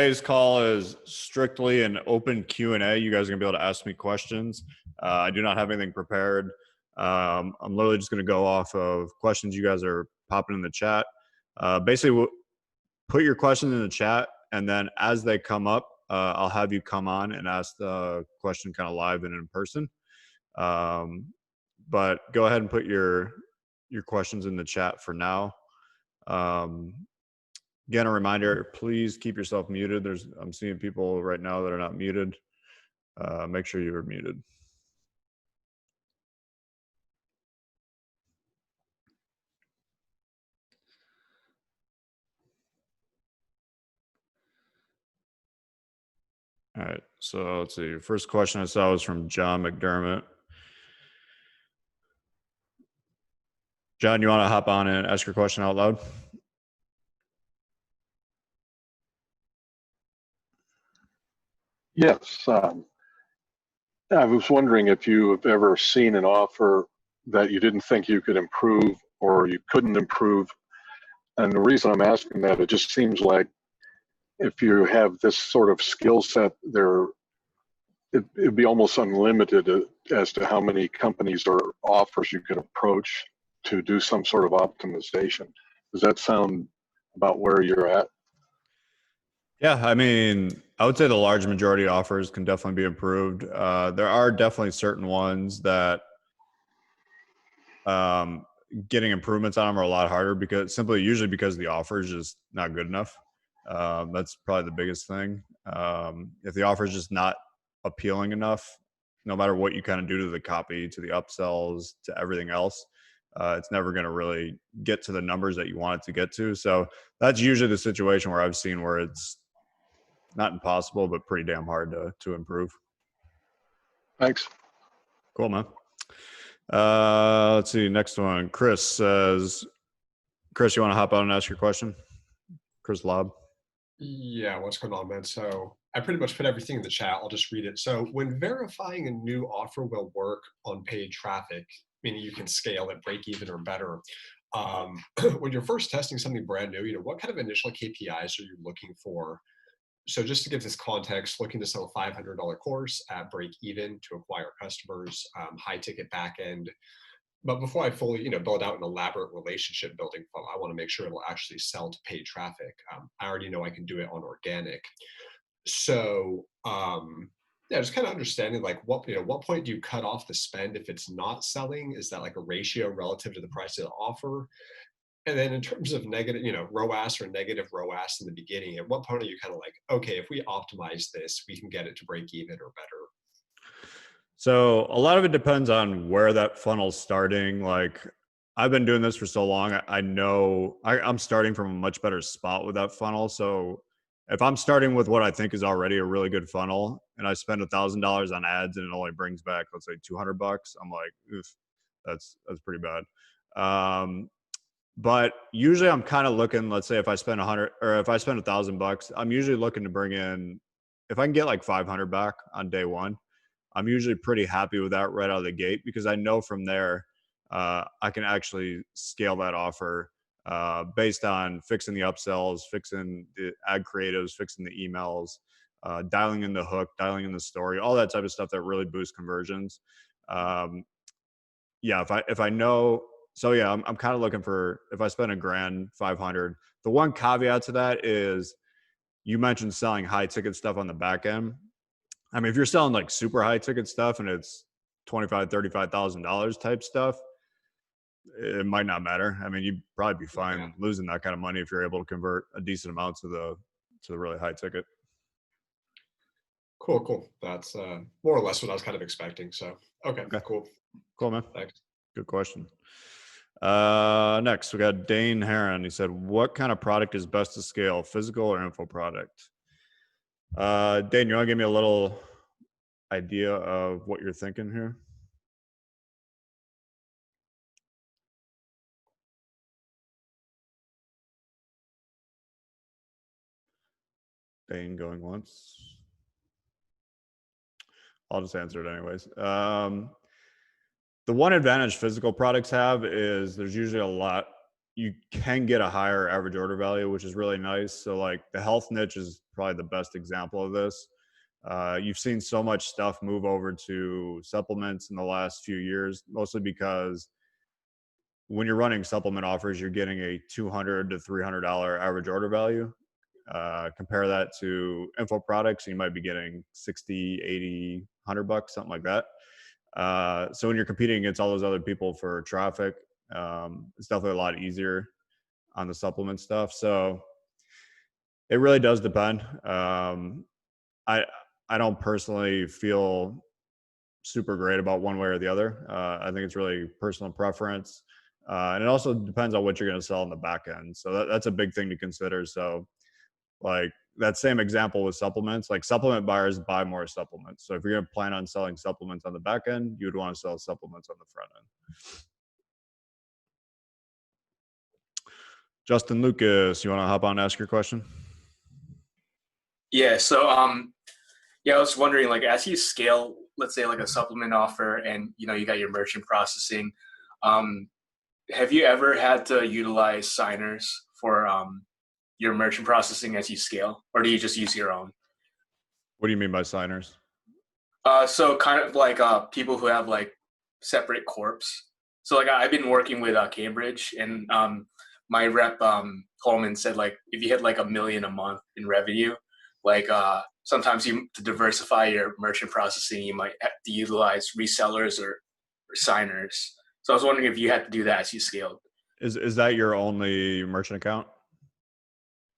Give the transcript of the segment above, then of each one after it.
Today's call is strictly an open Q&A. You guys are gonna be able to ask me questions. I do not have anything prepared. I'm literally just gonna go off of questions you guys are popping in the chat. Basically, put your questions in the chat, and then as they come up, I'll have you come on and ask the question kind of live and in person. But go ahead and put your questions in the chat for now. Again, a reminder, please keep yourself muted. I'm seeing people right now that are not muted. Make sure you are muted. All right, so let's see. First question I saw was from John McDermott. John, you want to hop on and ask your question out loud? Yes. I was wondering if you have ever seen an offer that you didn't think you could improve or you couldn't improve. And the reason I'm asking that, it just seems like if you have this sort of skill set, it'd be almost unlimited as to how many companies or offers you could approach to do some sort of optimization. Does that sound about where you're at? Yeah, I mean, I would say the large majority of offers can definitely be improved. There are definitely certain ones that getting improvements on them are a lot harder usually because the offer is just not good enough. That's probably the biggest thing. If the offer is just not appealing enough, no matter what you kind of do to the copy, to the upsells, to everything else, it's never going to really get to the numbers that you want it to get to. So that's usually the situation where I've seen where it's not impossible, but pretty damn hard to improve. Thanks. Cool, man. Let's see, next one. Chris says, Chris, you want to hop out and ask your question? Chris Lobb. Yeah, what's going on, man? So I pretty much put everything in the chat. I'll just read it. So when verifying a new offer will work on paid traffic, meaning you can scale it, break even or better, when you're first testing something brand new, what kind of initial KPIs are you looking for? So just to give this context, looking to sell a $500 course at break even to acquire customers, high ticket backend. But before I fully, build out an elaborate relationship building funnel, I want to make sure it'll actually sell to paid traffic. I already know I can do it on organic. So yeah, just kind of understanding like what point do you cut off the spend if it's not selling? Is that like a ratio relative to the price of the offer? And then in terms of negative, ROAS or negative ROAS in the beginning, at what point are you kind of like, okay, if we optimize this, we can get it to break even or better? So a lot of it depends on where that funnel's starting. Like I've been doing this for so long, I know I'm starting from a much better spot with that funnel. So if I'm starting with what I think is already a really good funnel and I spend $1,000 on ads and it only brings back, let's say $200, I'm like, oof, that's pretty bad. But usually I'm kind of looking, let's say if I spend $1,000, I'm usually looking to bring in, if I can get like 500 back on day one, I'm usually pretty happy with that right out of the gate, because I know from there, I can actually scale that offer based on fixing the upsells, fixing the ad creatives, fixing the emails, dialing in the hook, dialing in the story, all that type of stuff that really boosts conversions. Yeah, if I know, so yeah, I'm kind of looking for, if I spend $1,500, the one caveat to that is you mentioned selling high ticket stuff on the back end. I mean, if you're selling like super high ticket stuff and it's $25,000, $35,000 type stuff, it might not matter. I mean, you'd probably be fine losing that kind of money if you're able to convert a decent amount to the really high ticket. Cool. That's more or less what I was kind of expecting. So, okay. Cool, man. Thanks. Good question. Next, we got Dane Heron. He said, what kind of product is best to scale, physical or info product? Dane, you want to give me a little idea of what you're thinking here? Dane going once. I'll just answer it anyways. The one advantage physical products have is there's usually a lot you can get a higher average order value, which is really nice. So like the health niche is probably the best example of this. You've seen so much stuff move over to supplements in the last few years, mostly because when you're running supplement offers, you're getting a $200 to $300 average order value. Compare that to info products, you might be getting 60, 80, $100, something like that. So when you're competing against all those other people for traffic, it's definitely a lot easier on the supplement stuff. So it really does depend. I I don't personally feel super great about one way or the other. I think it's really personal preference. And it also depends on what you're going to sell in the back end. So that's a big thing to consider. So like that same example with supplements, like supplement buyers buy more supplements. So if you're going to plan on selling supplements on the back end, you would want to sell supplements on the front end. Justin Lucas, you want to hop on and ask your question? Yeah. So, yeah, I was wondering, like, as you scale, let's say like a supplement offer and, you know, you got your merchant processing, have you ever had to utilize signers for your merchant processing as you scale, or do you just use your own? What do you mean by signers? So kind of like people who have like separate corps. So like I've been working with Cambridge, and my rep Coleman said like if you hit like $1 million a month in revenue, like sometimes you to diversify your merchant processing, you might have to utilize resellers or signers. So I was wondering if you had to do that as you scaled. Is that your only merchant account?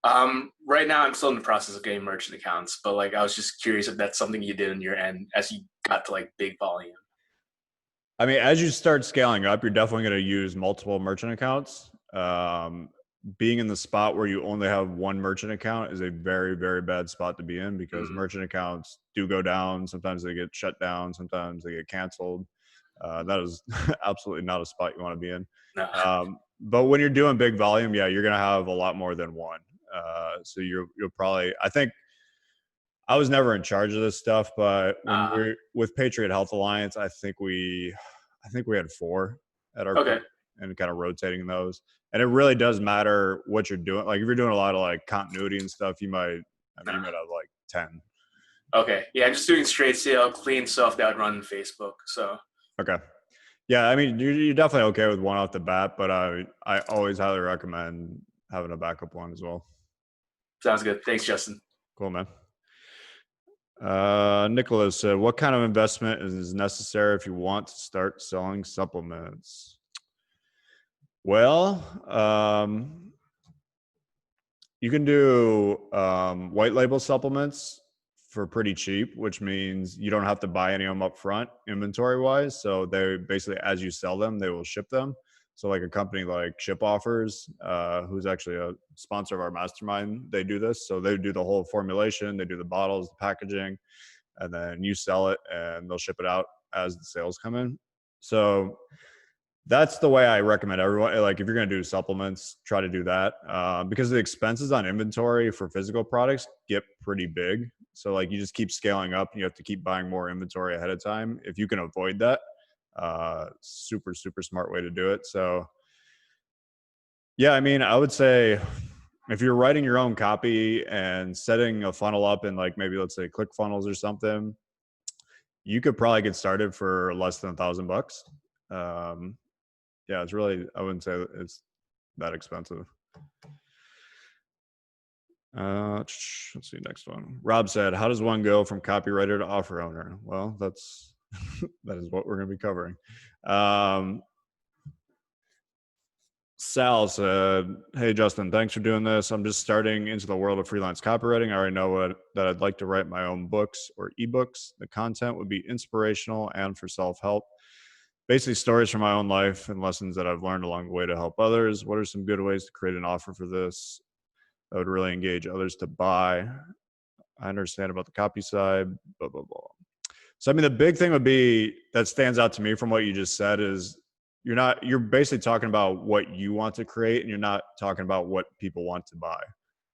Right now I'm still in the process of getting merchant accounts, but like I was just curious if that's something you did on your end as you got to like big volume. I mean, as you start scaling up, you're definitely going to use multiple merchant accounts. Being in the spot where you only have one merchant account is a very, very bad spot to be in, because merchant accounts do go down. Sometimes they get shut down. Sometimes they get canceled. That is absolutely not a spot you want to be in. No. But when you're doing big volume, yeah, you're going to have a lot more than one. So you'll probably, I think, I was never in charge of this stuff, but when we're with Patriot Health Alliance, I think we had 4 at our Okay. peak, and kind of rotating those. And it really does matter what you're doing. Like if you're doing a lot of like continuity and stuff, you might have like 10. Okay. Yeah, I'm just doing straight sale, clean stuff that would run on Facebook. So Okay. Yeah, I mean, you're definitely okay with one off the bat, but I always highly recommend having a backup one as well. sounds good. Thanks, Justin. Cool, man. Nicholas said, what kind of investment is necessary if you want to start selling supplements? Well, you can do white label supplements for pretty cheap, which means you don't have to buy any of them up front inventory wise. So they basically, as you sell them, they will ship them. So like a company like Ship Offers, who's actually a sponsor of our mastermind, they do this. So they do the whole formulation, they do the bottles, the packaging, and then you sell it and they'll ship it out as the sales come in. So that's the way I recommend everyone. Like if you're going to do supplements, try to do that because the expenses on inventory for physical products get pretty big. So like you just keep scaling up and you have to keep buying more inventory ahead of time. If you can avoid that, super, super smart way to do it. So yeah, I mean, I would say if you're writing your own copy and setting a funnel up in like maybe let's say ClickFunnels or something, you could probably get started for less than $1,000. Yeah, it's really, I wouldn't say it's that expensive. Let's see, next one. Rob said, how does one go from copywriter to offer owner? Well, that is what we're going to be covering. Sal said, hey, Justin, thanks for doing this. I'm just starting into the world of freelance copywriting. I already know that I'd like to write my own books or ebooks. The content would be inspirational and for self-help. Basically stories from my own life and lessons that I've learned along the way to help others. What are some good ways to create an offer for this that would really engage others to buy? I understand about the copy side, blah, blah, blah. So, I mean, the big thing would be that stands out to me from what you just said is you're basically talking about what you want to create and you're not talking about what people want to buy.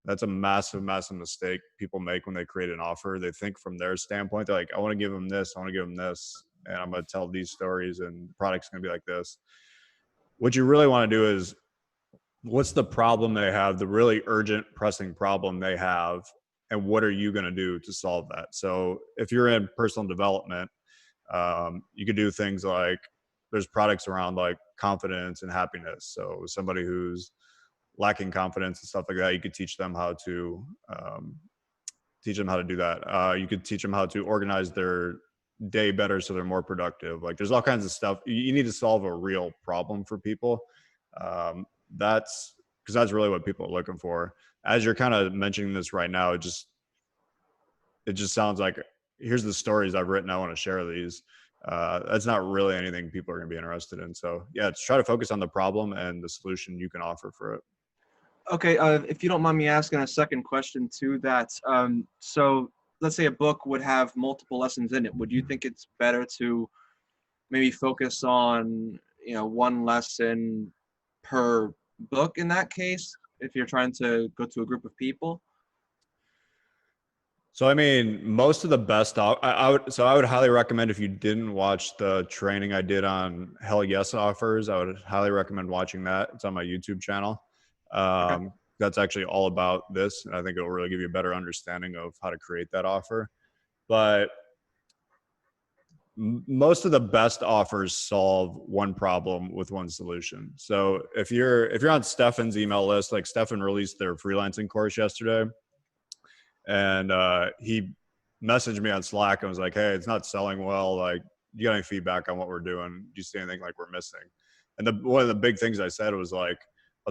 That's a massive, massive mistake people make when they create an offer. They think from their standpoint, they're like, I want to give them this, I want to give them this, and I'm going to tell these stories and the product's going to be like this. What you really want to do is what's the problem they have, the really urgent, pressing problem they have, and what are you going to do to solve that? So if you're in personal development, you could do things like there's products around like confidence and happiness. So somebody who's lacking confidence and stuff like that, you could teach them how to do that. You could teach them how to organize their day better so they're more productive. Like there's all kinds of stuff. You need to solve a real problem for people. That's because that's really what people are looking for. As you're kind of mentioning this right now, it just sounds like here's the stories I've written. I want to share these. That's not really anything people are going to be interested in. So yeah, try to focus on the problem and the solution you can offer for it. Okay, if you don't mind me asking a second question to that. So let's say a book would have multiple lessons in it. Would you think it's better to maybe focus on, one lesson per book in that case, if you're trying to go to a group of people? So I mean, most of the best I would highly recommend, if you didn't watch the training I did on Hell Yes offers, I would highly recommend watching that. It's on my YouTube channel. Okay. That's actually all about this, and I think it will really give you a better understanding of how to create that offer. But most of the best offers solve one problem with one solution. So if you're on Stefan's email list, like Stefan released their freelancing course yesterday, and he messaged me on Slack and was like, "Hey, it's not selling well. Like, you got any feedback on what we're doing? Do you see anything like we're missing?" And one of the big things I said was like,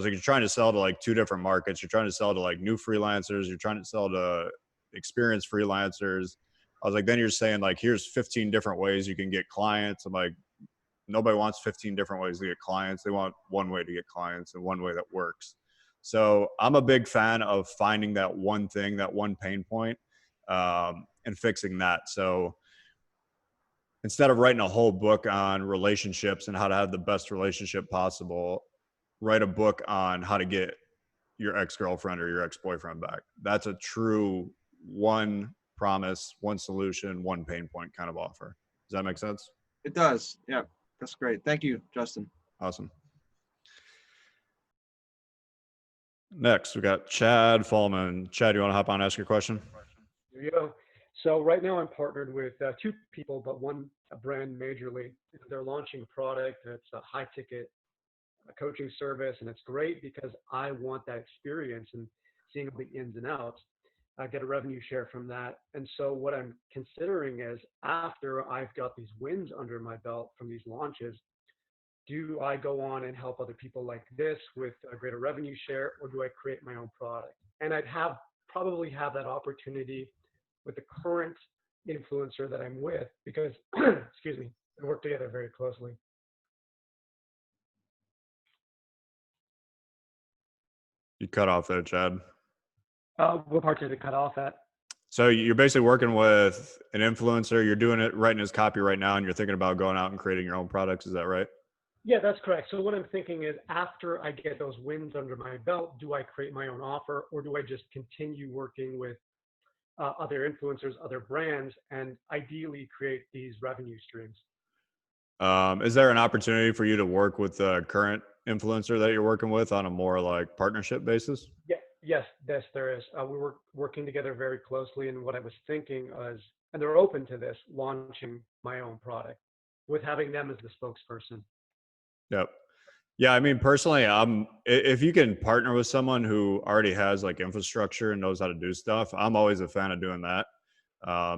you're trying to sell to like two different markets. You're trying to sell to like new freelancers. You're trying to sell to experienced freelancers. I was like, then you're saying like, here's 15 different ways you can get clients. I'm like, nobody wants 15 different ways to get clients. They want one way to get clients and one way that works. So I'm a big fan of finding that one thing, that one pain point, and fixing that. So instead of writing a whole book on relationships and how to have the best relationship possible, write a book on how to get your ex-girlfriend or your ex-boyfriend back. That's a true one promise, one solution, one pain point kind of offer. Does that make sense? It does. Yeah, that's great. Thank you, Justin. Awesome. Next, we got Chad Fallman. Chad, you want to hop on and ask your question? There you go. So right now I'm partnered with two people, but one a brand majorly. They're launching a product. It's a high ticket coaching service, and it's great because I want that experience and seeing all the ins and outs. I get a revenue share from that. And so what I'm considering is, after I've got these wins under my belt from these launches, do I go on and help other people like this with a greater revenue share, or do I create my own product? And I'd probably have that opportunity with the current influencer that I'm with, because, excuse me, we work together very closely. You cut off there, Chad. What part did it cut off at? So you're basically working with an influencer. You're doing it, writing his copy right now, and you're thinking about going out and creating your own products. Is that right? Yeah, that's correct. So what I'm thinking is, after I get those wins under my belt, do I create my own offer, or do I just continue working with other influencers, other brands, and ideally create these revenue streams? Is there an opportunity for you to work with the current influencer that you're working with on a more like partnership basis? Yeah, yes, there is. We were working together very closely, and what I was thinking was, and they're open to this, launching my own product with having them as the spokesperson. Yep. Yeah, I mean, personally, if you can partner with someone who already has like infrastructure and knows how to do stuff, I'm always a fan of doing that.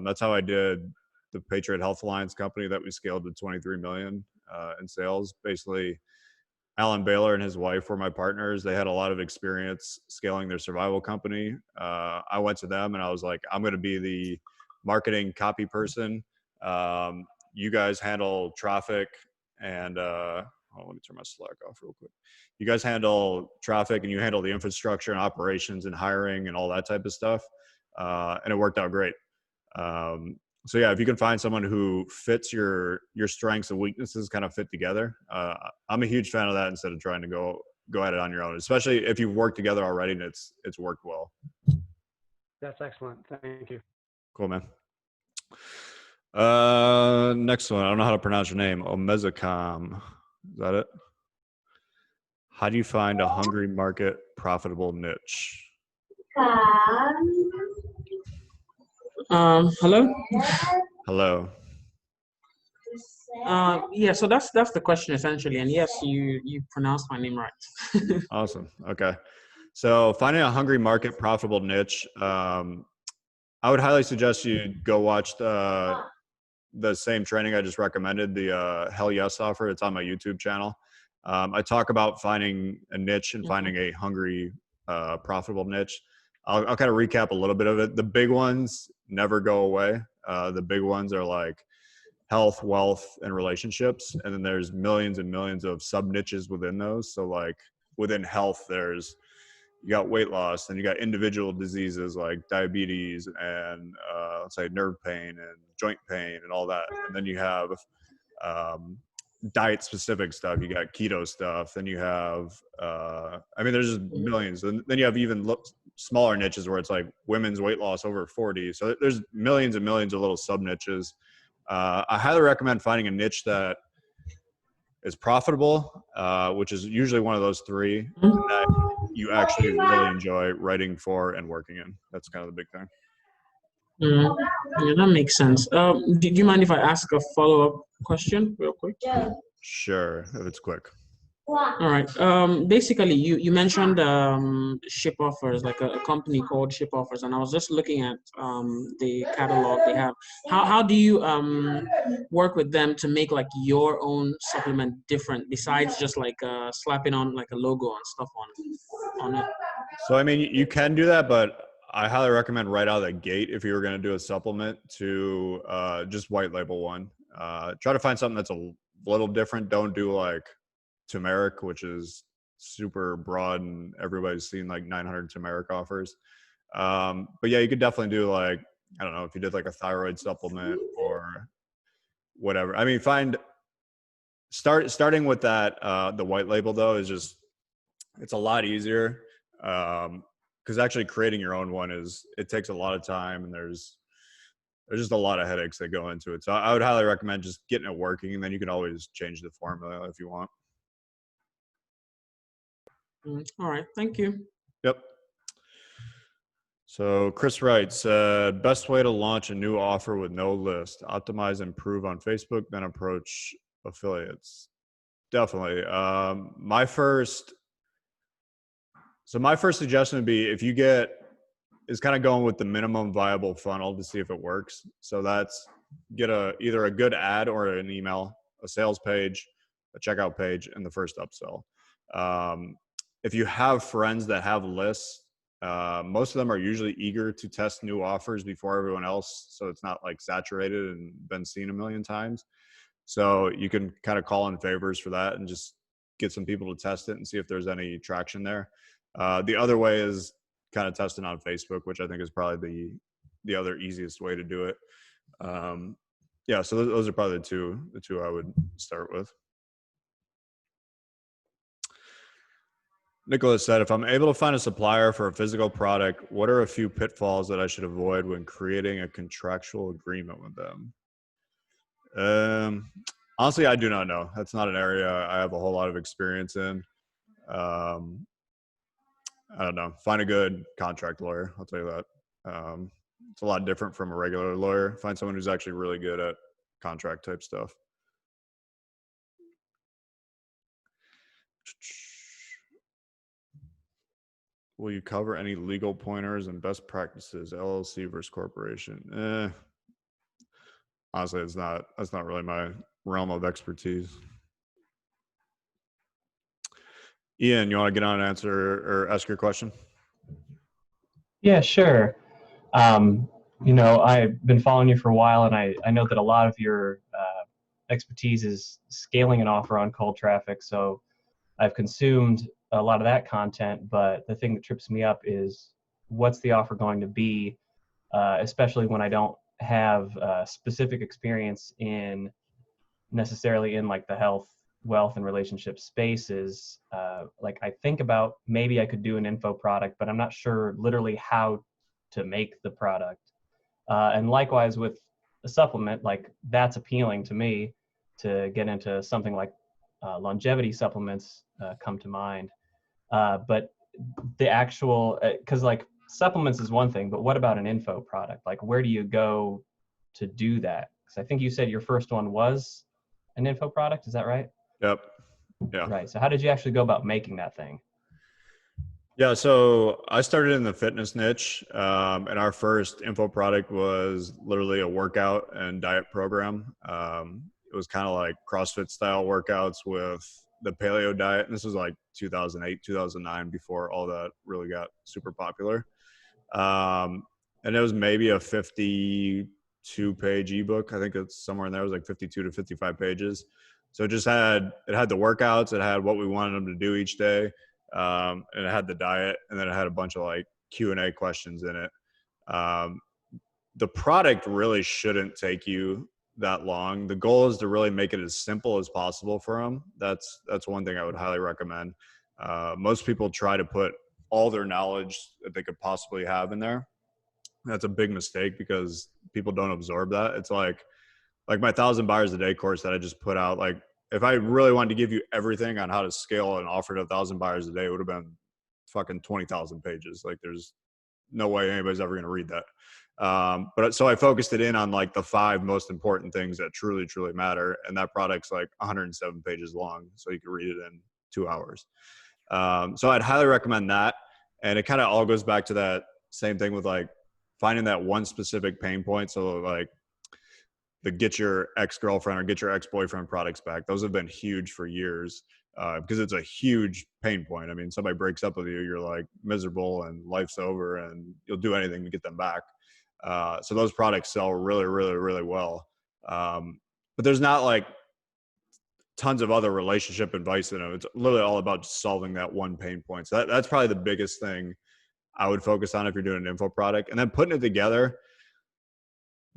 That's how I did the Patriot Health Alliance company that we scaled to 23 million in sales. Basically, Alan Baylor and his wife were my partners. They had a lot of experience scaling their survival company. I went to them and I was like, I'm going to be the marketing copy person. You guys handle traffic and let me turn my Slack off real quick. You guys handle traffic and you handle the infrastructure and operations and hiring and all that type of stuff. And it worked out great. So yeah, if you can find someone who fits your strengths and weaknesses kind of fit together, I'm a huge fan of that, instead of trying to go at it on your own, especially if you've worked together already and it's worked well. That's excellent. Thank you. Cool, man. Next one. I don't know how to pronounce your name. Omezicom. Is that it? How do you find a hungry market profitable niche? Hello. Hello. Yeah, so that's the question essentially, and yes, you pronounced my name right. Awesome. Okay. So finding a hungry market profitable niche, I would highly suggest you go watch the same training I just recommended, the Hell Yes offer. It's on my YouTube channel. I talk about finding a niche and finding a hungry, profitable niche. I'll kind of recap a little bit of it. The big ones never go away. The big ones are like health, wealth, and relationships. And then there's millions and millions of sub niches within those. So like within health, you got weight loss, and you got individual diseases like diabetes and let's say nerve pain and joint pain and all that. And then you have diet specific stuff. You got keto stuff. Then you have, there's just millions. And then you have even smaller niches where it's like women's weight loss over 40. So there's millions and millions of little sub niches. I highly recommend finding a niche that is profitable, which is usually one of those three, and that you actually really enjoy writing for and working in. That's kind of the big thing. Yeah, that makes sense. Do you mind if I ask a follow-up question real quick? Sure, if it's quick. All right. Basically, you mentioned ship offers, like a company called Ship Offers, and I was just looking at the catalog they have. How do you work with them to make like your own supplement different, besides just like slapping on like a logo and stuff on it? So you can do that, but I highly recommend right out of the gate, if you were going to do a supplement, to just white label one. Try to find something that's a little different. Don't do like turmeric, which is super broad and everybody's seen like 900 turmeric offers. But yeah, you could definitely do like, I don't know, if you did like a thyroid supplement or whatever. Starting with that, the white label though, it's a lot easier. Because actually creating your own one it takes a lot of time, and there's just a lot of headaches that go into it. So I would highly recommend just getting it working, and then you can always change the formula if you want. All right, thank you. Yep. So Chris writes, best way to launch a new offer with no list: optimize and improve on Facebook, then approach affiliates. Definitely. My first suggestion would be, if you is kind of going with the minimum viable funnel to see if it works. So that's get either a good ad or an email, a sales page, a checkout page, and the first upsell. If you have friends that have lists, most of them are usually eager to test new offers before everyone else, so it's not like saturated and been seen a million times. So you can kind of call in favors for that and just get some people to test it and see if there's any traction there. The other way is kind of testing on Facebook, which I think is probably the other easiest way to do it. Yeah, so those are probably the two I would start with. Nicholas said, if I'm able to find a supplier for a physical product, what are a few pitfalls that I should avoid when creating a contractual agreement with them? Honestly, I do not know. That's not an area I have a whole lot of experience in. I don't know. Find a good contract lawyer. I'll tell you that. It's a lot different from a regular lawyer. Find someone who's actually really good at contract type stuff. Will you cover any legal pointers and best practices, LLC versus corporation? Honestly, that's not really my realm of expertise. Ian, you want to get on and answer or ask your question? Yeah, sure. I've been following you for a while, and I know that a lot of your expertise is scaling an offer on cold traffic. So I've consumed a lot of that content, but the thing that trips me up is what's the offer going to be, especially when I don't have specific experience necessarily in like the health, wealth, and relationship spaces. Like I think about maybe I could do an info product, but I'm not sure literally how to make the product. And likewise with a supplement, like that's appealing to me to get into something like longevity supplements come to mind. But the actual, because like supplements is one thing, but what about an info product? Like, where do you go to do that? Because I think you said your first one was an info product. Is that right? Yep. Yeah. Right. So how did you actually go about making that thing? Yeah, so I started in the fitness niche, and our first info product was literally a workout and diet program. It was kind of like CrossFit style workouts with the paleo diet. And this was like 2008, 2009, before all that really got super popular. And it was maybe a 52-page ebook. I think it's somewhere in there. It was like 52 to 55 pages. So it had the workouts, it had what we wanted them to do each day. And it had the diet, and then it had a bunch of like Q&A questions in it. The product really shouldn't take you that long. The goal is to really make it as simple as possible for them. That's one thing I would highly recommend. Most people try to put all their knowledge that they could possibly have in there. That's a big mistake because people don't absorb that. It's like my 1,000 buyers a day course that I just put out. Like, if I really wanted to give you everything on how to scale an offer to 1,000 buyers a day, it would have been fucking 20,000 pages. Like, there's no way anybody's ever going to read that. But so I focused it in on like the 5 most important things that truly, truly matter. And that product's like 107 pages long. So you can read it in 2 hours. So I'd highly recommend that. And it kind of all goes back to that same thing with like finding that one specific pain point. So like, the get your ex-girlfriend or get your ex-boyfriend products back. Those have been huge for years because it's a huge pain point. I mean, somebody breaks up with you, you're like miserable and life's over and you'll do anything to get them back. So those products sell really, really, really well. But there's not like tons of other relationship advice in them. It's literally all about just solving that one pain point. So that's probably the biggest thing I would focus on if you're doing an info product. And then putting it together,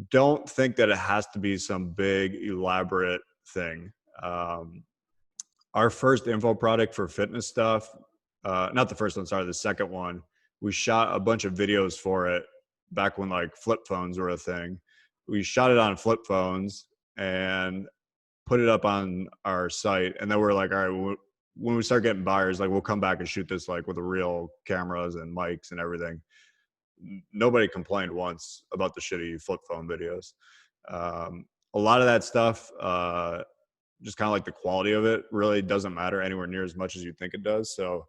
don't think that it has to be some big elaborate thing. Our first info product for fitness stuff, not the first one, sorry, the second one, we shot a bunch of videos for it back when like flip phones were a thing. We shot it on flip phones and put it up on our site. And then we're like, all right, when we start getting buyers, like we'll come back and shoot this like with the real cameras and mics and everything. Nobody complained once about the shitty flip phone videos. A lot of that stuff, just kind of like the quality of it really doesn't matter anywhere near as much as you think it does. So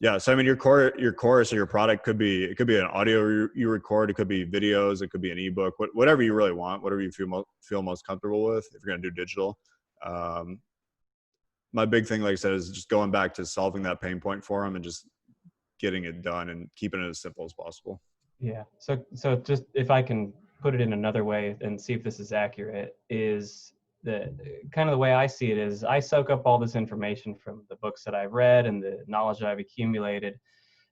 yeah, so I mean, your course or your product could be an audio you record, it could be videos, it could be an ebook, whatever you really want, whatever you feel most comfortable with. If you're going to do digital, my big thing, like I said, is just going back to solving that pain point for them and just getting it done and keeping it as simple as possible. Yeah. So just if I can put it in another way and see if this is accurate, is the kind of the way I see it is I soak up all this information from the books that I've read and the knowledge that I've accumulated.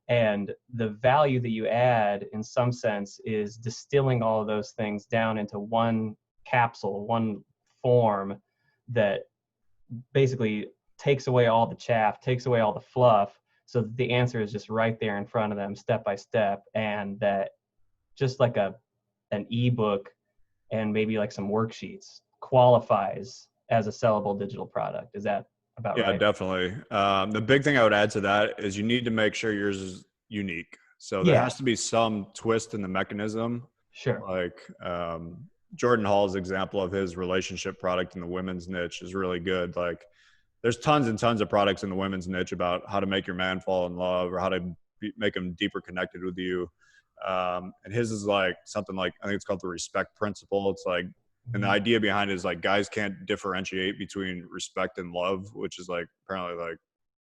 And the value that you add in some sense is distilling all of those things down into one capsule, one form that basically takes away all the chaff, takes away all the fluff, so that the answer is just right there in front of them, step by step, and that just like an ebook and maybe like some worksheets qualifies as a sellable digital product. Is that about right? Yeah, definitely. The big thing I would add to that is you need to make sure yours is unique. So there has to be some twist in the mechanism. Sure. Like Jordan Hall's example of his relationship product in the women's niche is really good. Like, there's tons and tons of products in the women's niche about how to make your man fall in love or how to make him deeper connected with you. And his is like something like, I think it's called the respect principle. It's like, and the idea behind it is like guys can't differentiate between respect and love, which is like apparently like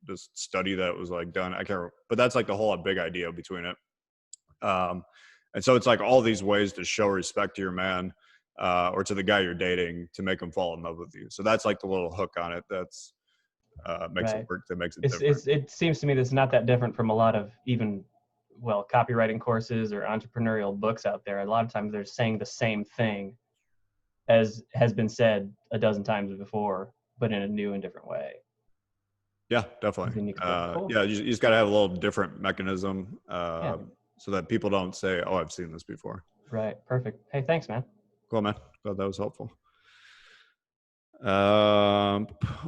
this study that was like done. I can't remember, but that's like the whole big idea between it. And so it's like all these ways to show respect to your man or to the guy you're dating to make him fall in love with you. So that's like the little hook on it. That's, makes it work. That makes it different. It seems to me that's not that different from a lot of even, well, copywriting courses or entrepreneurial books out there. A lot of times they're saying the same thing as has been said a dozen times before, but in a new and different way. Yeah, definitely. Cool. Yeah, you just got to have a little different mechanism so that people don't say, oh, I've seen this before. Right. Perfect. Hey, thanks, man. Cool, man. Glad that was helpful.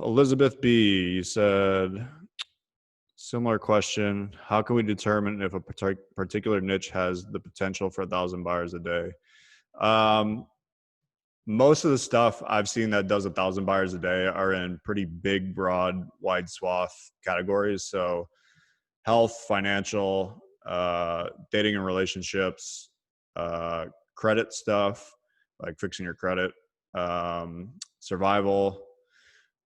Elizabeth B, you said Similar question. How can we determine if a particular niche has the potential for 1,000 buyers a day? Most of the stuff I've seen that does 1,000 buyers a day are in pretty big, broad, wide swath categories. So health, financial, dating and relationships, credit stuff, like fixing your credit, survival.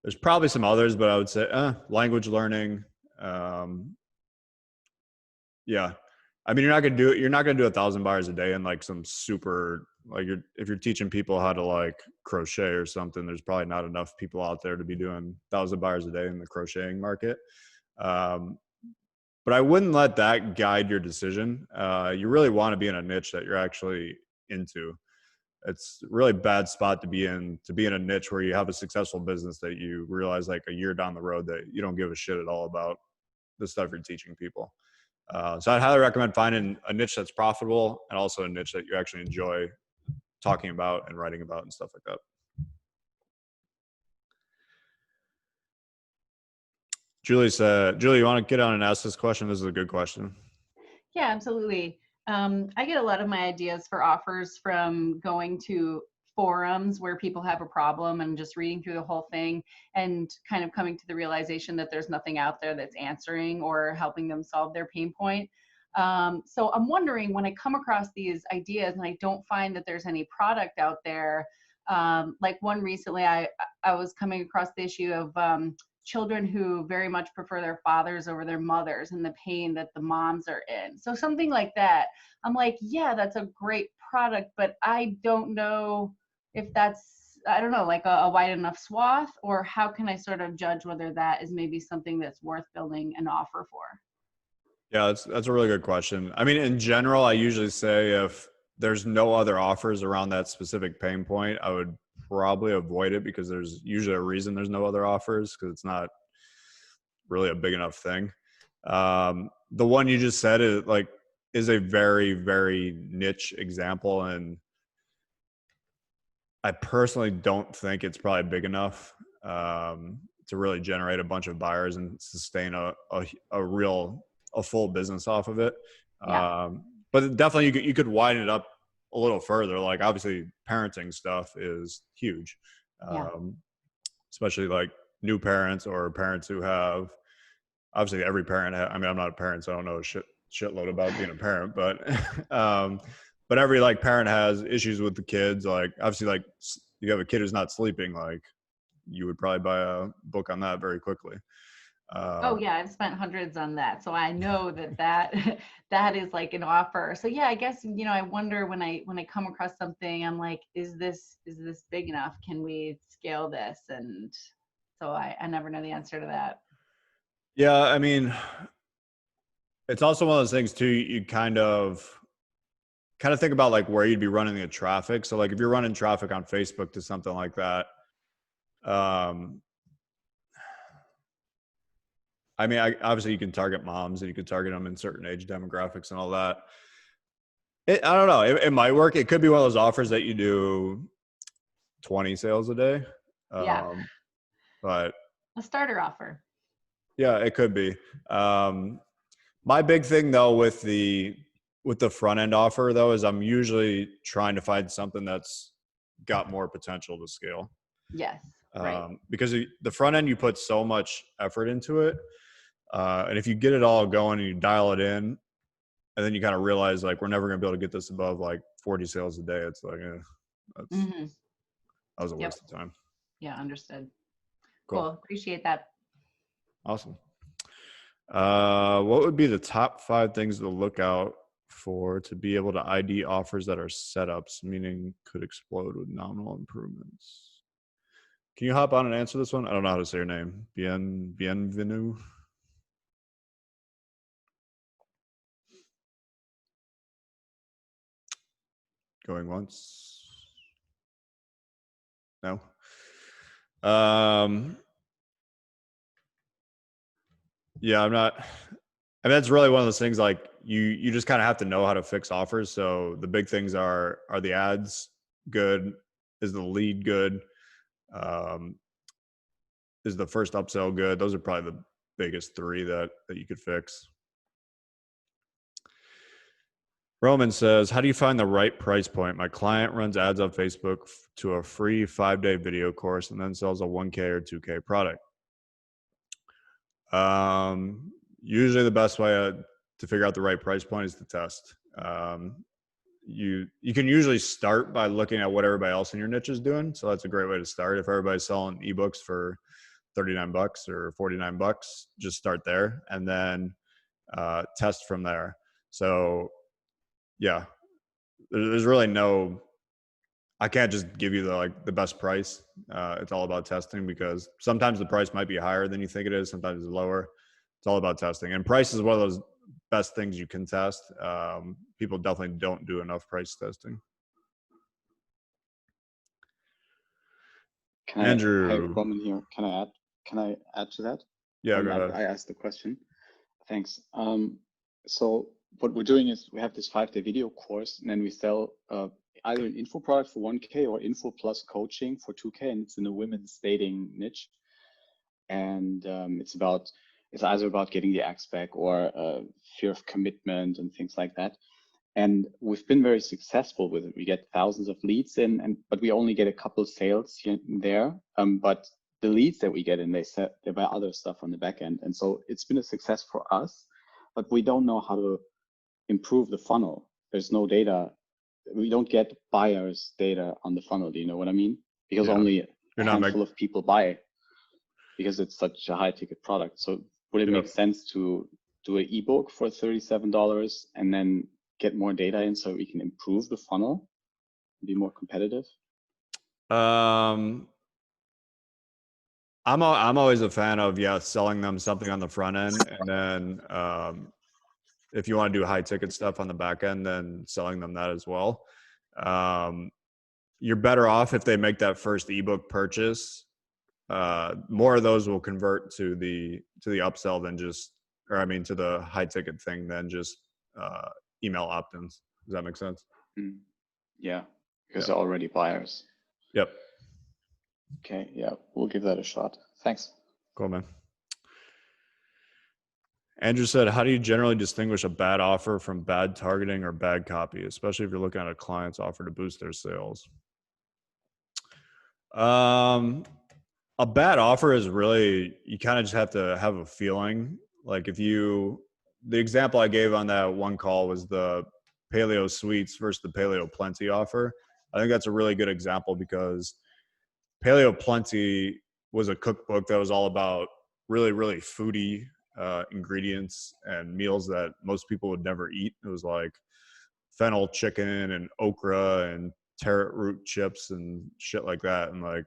There's probably some others, but I would say language learning. Yeah. I mean, you're not gonna do 1,000 buyers a day in like some super, like if you're teaching people how to like crochet or something, there's probably not enough people out there to be doing 1,000 buyers a day in the crocheting market. But I wouldn't let that guide your decision. You really want to be in a niche that you're actually into. It's a really bad spot to be in a niche where you have a successful business that you realize like a year down the road that you don't give a shit at all about the stuff you're teaching people. So I'd highly recommend finding a niche that's profitable and also a niche that you actually enjoy talking about and writing about and stuff like that. Julie, you want to get on and ask this question? This is a good question. Yeah, absolutely. I get a lot of my ideas for offers from going to forums where people have a problem and just reading through the whole thing and kind of coming to the realization that there's nothing out there that's answering or helping them solve their pain point. So I'm wondering, when I come across these ideas and I don't find that there's any product out there, like one recently, I was coming across the issue of children who very much prefer their fathers over their mothers and the pain that the moms are in. So something like that, I'm like, yeah, that's a great product, but I don't know if that's, I don't know, like a wide enough swath, or how can I sort of judge whether that is maybe something that's worth building an offer for? Yeah, that's a really good question. I mean, in general, I usually say if there's no other offers around that specific pain point, I would probably avoid it, because there's usually a reason there's no other offers, because it's not really a big enough thing. The one you just said is a very, very niche example, and I personally don't think it's probably big enough to really generate a bunch of buyers and sustain a full business off of it. Yeah. But definitely you could widen it up a little further. Like obviously parenting stuff is huge. Especially like new parents or parents who have, obviously every parent, I mean, I'm not a parent, so I don't know a shitload about being a parent, but every like parent has issues with the kids. Like obviously, like you have a kid who's not sleeping, like you would probably buy a book on that very quickly. Oh yeah, I've spent hundreds on that, so I know that is like an offer. So yeah, I guess, I wonder when I come across something, I'm like, is this big enough? Can we scale this? And so I never know the answer to that. Yeah, I mean, it's also one of those things too. You kind of think about like where you'd be running the traffic. So like if you're running traffic on Facebook to something like that, I mean, obviously you can target moms and you can target them in certain age demographics and all that. I don't know. It might work. It could be one of those offers that you do 20 sales a day. Yeah. But A starter offer. Yeah, it could be. My big thing though with the front end offer though is I'm usually trying to find something that's got more potential to scale. Yes. Right. Because the front end, you put so much effort into it. And if you get it all going and you dial it in, and then you kind of realize like, we're never going to be able to get this above like 40 sales a day. It's like, that was a waste of time. Yeah. Understood. Cool. Appreciate that. Awesome. What would be the top 5 things to look out for to be able to ID offers that are setups, meaning could explode with nominal improvements? Can you hop on and answer this one? I don't know how to say your name. Bienvenue. Going once. No. Yeah, I'm not. I mean, that's really one of those things. Like you just kind of have to know how to fix offers. So the big things are the ads good? Is the lead good? Is the first upsell good? Those are probably the biggest three that you could fix. Roman says, how do you find the right price point? My client runs ads on Facebook to a free 5-day video course and then sells a 1K or 2K product. Usually the best way to figure out the right price point is to test. You can usually start by looking at what everybody else in your niche is doing. So that's a great way to start. If everybody's selling ebooks for $39 or $49, just start there and then test from there. So yeah, there's really I can't just give you the best price. It's all about testing, because sometimes the price might be higher than you think it is. Sometimes it's lower. It's all about testing. And price is one of those best things you can test. People definitely don't do enough price testing. Andrew. Hey, Roman here. Can I add to that? Yeah, go ahead. I asked the question. Thanks. So what we're doing is we have this 5-day video course, and then we sell either an info product for 1K or info plus coaching for 2K, and it's in a women's dating niche. And it's either about getting the axe back or fear of commitment and things like that. And we've been very successful with it. We get thousands of leads in, but we only get a couple sales here and there. But the leads that we get in, they buy other stuff on the back end. And so it's been a success for us, but we don't know how to improve the funnel. There's no data. We don't get buyers' data on the funnel. Do you know what I mean? Because only a handful of people buy, because it's such a high ticket product. So would it make sense to do an ebook for $37 and then get more data in so we can improve the funnel, be more competitive? I'm always a fan of selling them something on the front end, and then if you want to do high ticket stuff on the back end, then selling them that as well. You're better off if they make that first ebook purchase. More of those will convert to the upsell than to the high ticket thing than just email opt-ins. Does that make sense? Yeah, because they're already buyers. Yep. Okay, yeah, we'll give that a shot. Thanks. Cool, man. Andrew said, how do you generally distinguish a bad offer from bad targeting or bad copy, especially if you're looking at a client's offer to boost their sales? A bad offer is really, you kind of just have to have a feeling. Like the example I gave on that one call was the Paleo Sweets versus the Paleo Plenty offer. I think that's a really good example, because Paleo Plenty was a cookbook that was all about really, really foodie ingredients and meals that most people would never eat. It was like fennel chicken and okra and carrot root chips and shit like that. And like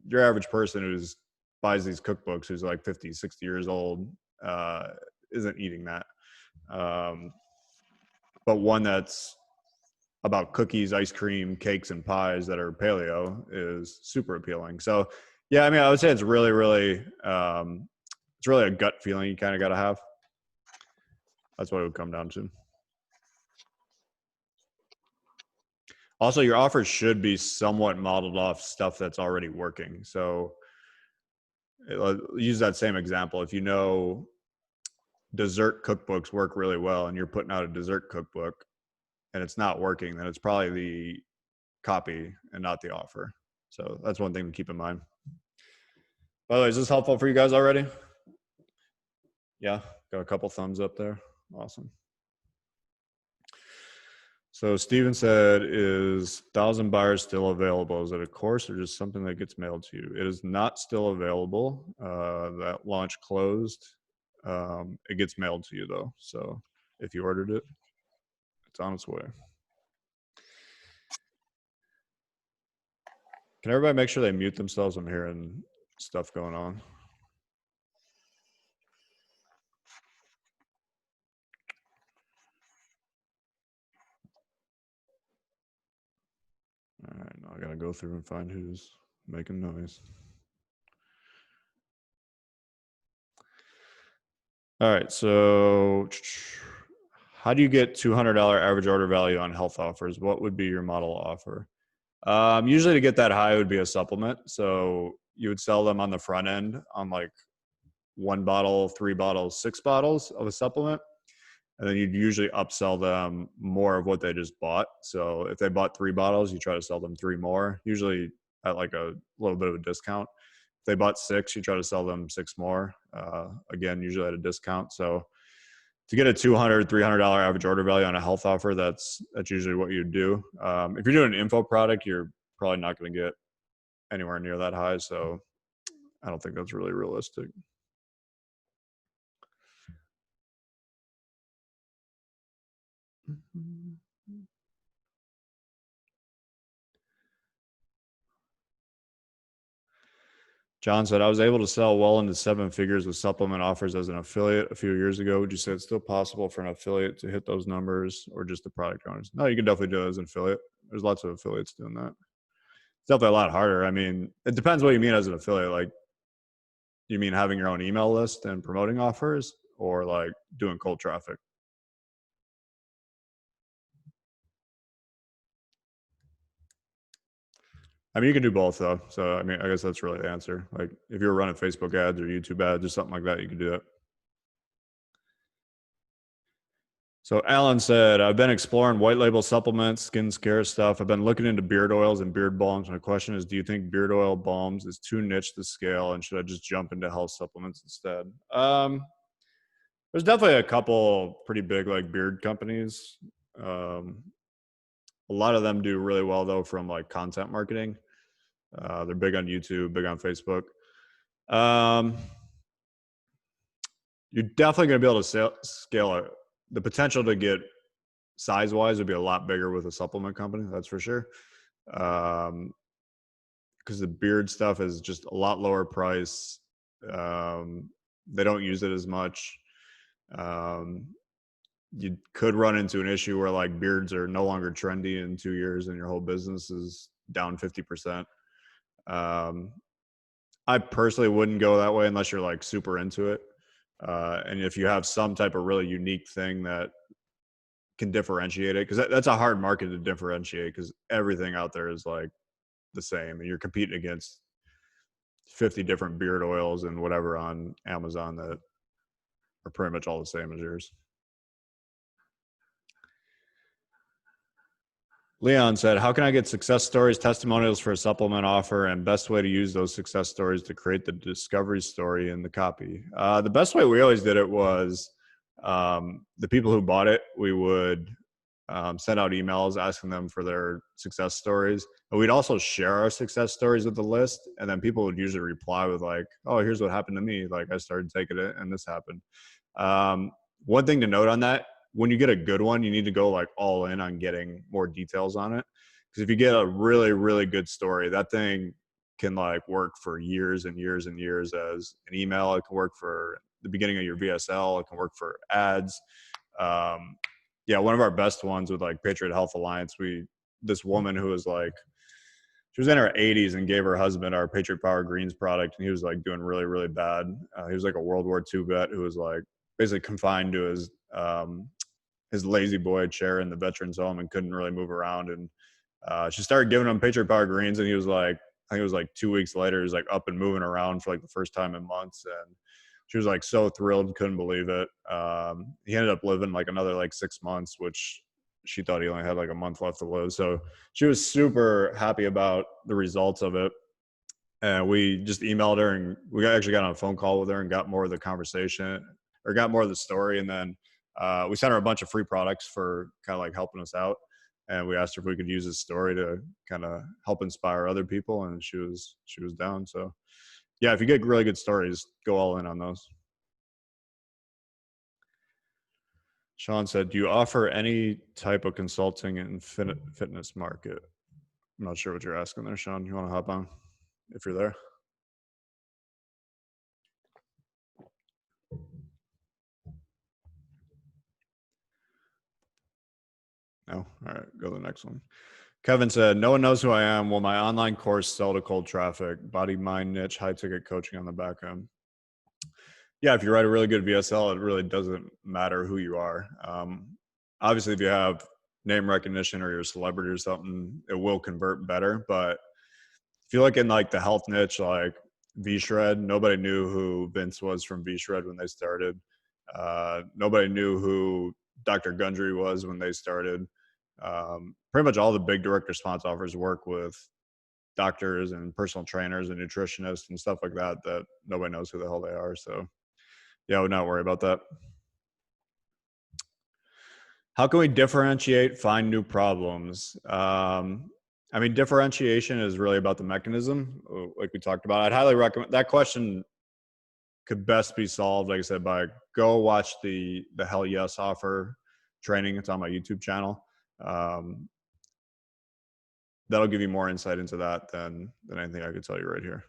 your average person who buys these cookbooks, who's like 50, 60 years old, isn't eating that. But one that's about cookies, ice cream, cakes, and pies that are paleo is super appealing. So yeah, I mean, I would say it's really, really, it's really a gut feeling you kind of got to have. That's what it would come down to. Also, your offers should be somewhat modeled off stuff that's already working. So use that same example. If you know dessert cookbooks work really well and you're putting out a dessert cookbook and it's not working, then it's probably the copy and not the offer. So that's one thing to keep in mind. By the way, is this helpful for you guys already? Yeah, got a couple thumbs up there. Awesome. So Steven said, is 1,000 buyers still available? Is it a course or just something that gets mailed to you? It is not still available. That launch closed. It gets mailed to you though. So if you ordered it, it's on its way. Can everybody make sure they mute themselves? I'm hearing stuff going on. All right, now I gotta go through and find who's making noise. All right, so how do you get $200 average order value on health offers? What would be your model offer? Usually to get that high would be a supplement. So you would sell them on the front end on like 1 bottle, 3 bottles, 6 bottles of a supplement. And then you'd usually upsell them more of what they just bought. So if they bought 3 bottles, you try to sell them 3 more, usually at like a little bit of a discount. If they bought 6, you try to sell them 6 more, again, usually at a discount. So to get a $200, $300 average order value on a health offer, that's usually what you do. If you're doing an info product, you're probably not going to get anywhere near that high. So I don't think that's really realistic. John said, I was able to sell well into 7 figures with supplement offers as an affiliate a few years ago. Would you say it's still possible for an affiliate to hit those numbers, or just the product owners? No, you can definitely do it as an affiliate. There's lots of affiliates doing that. It's definitely a lot harder. I mean, it depends what you mean as an affiliate. Like, you mean having your own email list and promoting offers, or like doing cold traffic? I mean, you can do both though. So, I mean, I guess that's really the answer. Like if you're running Facebook ads or YouTube ads or something like that, you can do that. So Alan said, I've been exploring white label supplements, skin care stuff. I've been looking into beard oils and beard balms. My question is, do you think beard oil balms is too niche to scale, and should I just jump into health supplements instead? There's definitely a couple pretty big like beard companies. A lot of them do really well though from like content marketing. They're big on YouTube, big on Facebook. You're definitely going to be able to scale it. The potential to get size-wise would be a lot bigger with a supplement company, that's for sure. Because the beard stuff is just a lot lower price. They don't use it as much. You could run into an issue where like beards are no longer trendy in 2 years and your whole business is down 50%. I personally wouldn't go that way unless you're like super into it. And if you have some type of really unique thing that can differentiate it, because that's a hard market to differentiate, because everything out there is like the same and you're competing against 50 different beard oils and whatever on Amazon that are pretty much all the same as yours. Leon said, how can I get success stories, testimonials for a supplement offer, and best way to use those success stories to create the discovery story in the copy? The best way we always did it was the people who bought it, we would send out emails asking them for their success stories. But we'd also share our success stories with the list. And then people would usually reply with like, oh, here's what happened to me. Like I started taking it and this happened. One thing to note on that, when you get a good one, you need to go like all in on getting more details on it. Because if you get a really, really good story, that thing can like work for years and years and years as an email. It can work for the beginning of your VSL. It can work for ads. Yeah, one of our best ones with like Patriot Health Alliance, this woman who was like, she was in her 80s and gave her husband our Patriot Power Greens product, and he was like doing really, really bad. He was like a World War II vet who was like basically confined to his lazy boy chair in the veterans home and couldn't really move around. And she started giving him Patriot Power Greens, and he was like, I think it was like 2 weeks later, he was like up and moving around for like the first time in months. And she was like so thrilled, couldn't believe it. He ended up living like another like 6 months, which she thought he only had like a month left to live. So she was super happy about the results of it. And we just emailed her, and we actually got on a phone call with her and got more of the conversation, or got more of the story. And then we sent her a bunch of free products for kind of like helping us out. And we asked her if we could use this story to kind of help inspire other people. And she was down. So yeah, if you get really good stories, go all in on those. Sean said, do you offer any type of consulting in fitness market? I'm not sure what you're asking there, Sean. You want to hop on if you're there? No? All right, go to the next one. Kevin said, no one knows who I am. Will my online course sell to cold traffic? Body, mind, niche, high ticket coaching on the back end. Yeah, if you write a really good VSL, it really doesn't matter who you are. Obviously, if you have name recognition or you're a celebrity or something, it will convert better. But if you look in like the health niche, like V-Shred. Nobody knew who Vince was from V-Shred when they started. Nobody knew who Dr. Gundry was when they started. Pretty much all the big direct response offers work with doctors and personal trainers and nutritionists and stuff like that nobody knows who the hell they are. So yeah, I would not worry about that. How can we differentiate, find new problems? I mean, differentiation is really about the mechanism, like we talked about. I'd highly recommend that question could best be solved, like I said, by go watch the Hell Yes offer training. It's on my YouTube channel. That'll give you more insight into that than anything I could tell you right here.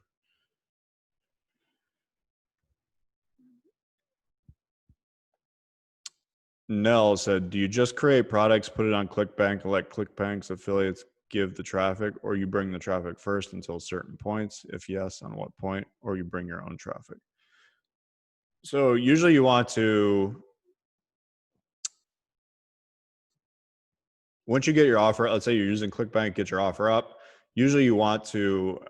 Nell said, do you just create products, put it on ClickBank, and let ClickBank's affiliates give the traffic, or you bring the traffic first until certain points? If yes, on what point? Or you bring your own traffic? So usually you want to, once you get your offer, let's say you're using ClickBank, get your offer up. Usually you want to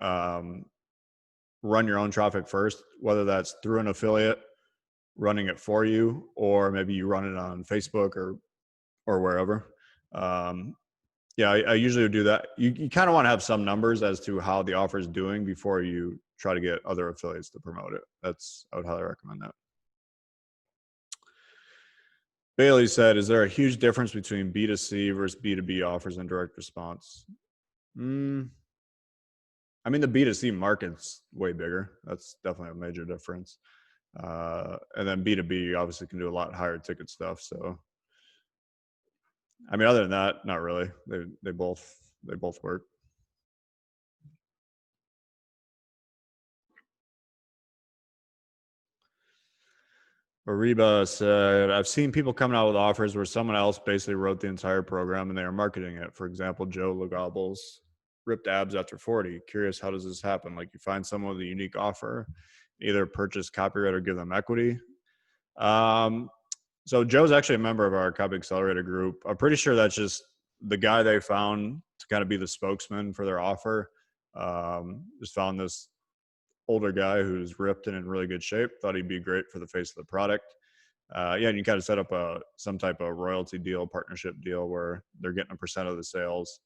run your own traffic first, whether that's through an affiliate running it for you, or maybe you run it on Facebook or wherever. Yeah, I usually would do that. You kind of want to have some numbers as to how the offer is doing before you try to get other affiliates to promote it. I would highly recommend that. Bailey said, is there a huge difference between B2C versus B2B offers and direct response? I mean, the B2C market's way bigger. That's definitely a major difference. And then B2B obviously can do a lot higher ticket stuff. So, I mean, other than that, not really. They both work. Ariba said, I've seen people coming out with offers where someone else basically wrote the entire program and they are marketing it. For example, Joe Legobbles ripped abs after 40. Curious, how does this happen? Like, you find someone with a unique offer, either purchase copyright or give them equity. So Joe's actually a member of our Copy Accelerator group. I'm pretty sure that's just the guy they found to kind of be the spokesman for their offer. Just found this older guy who's ripped and in really good shape, thought he'd be great for the face of the product. Yeah, and you kind of set up some type of royalty deal, partnership deal where they're getting a % of the sales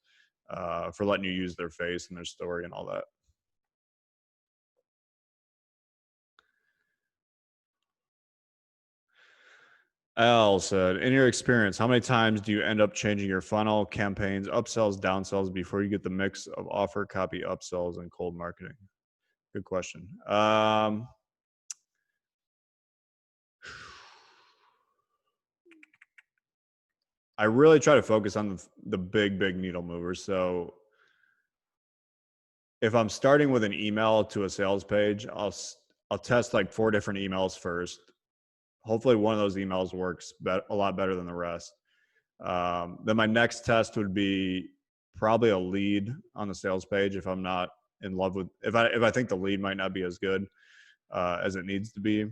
for letting you use their face and their story and all that. Al said, in your experience, how many times do you end up changing your funnel, campaigns, upsells, downsells before you get the mix of offer, copy, upsells, and cold marketing? Good question. I really try to focus on the big needle movers. So if I'm starting with an email to a sales page, I'll test like 4 different emails first. Hopefully one of those emails works a lot better than the rest. Then my next test would be probably a lead on the sales page if I'm not in love with, if I think the lead might not be as good as it needs to be.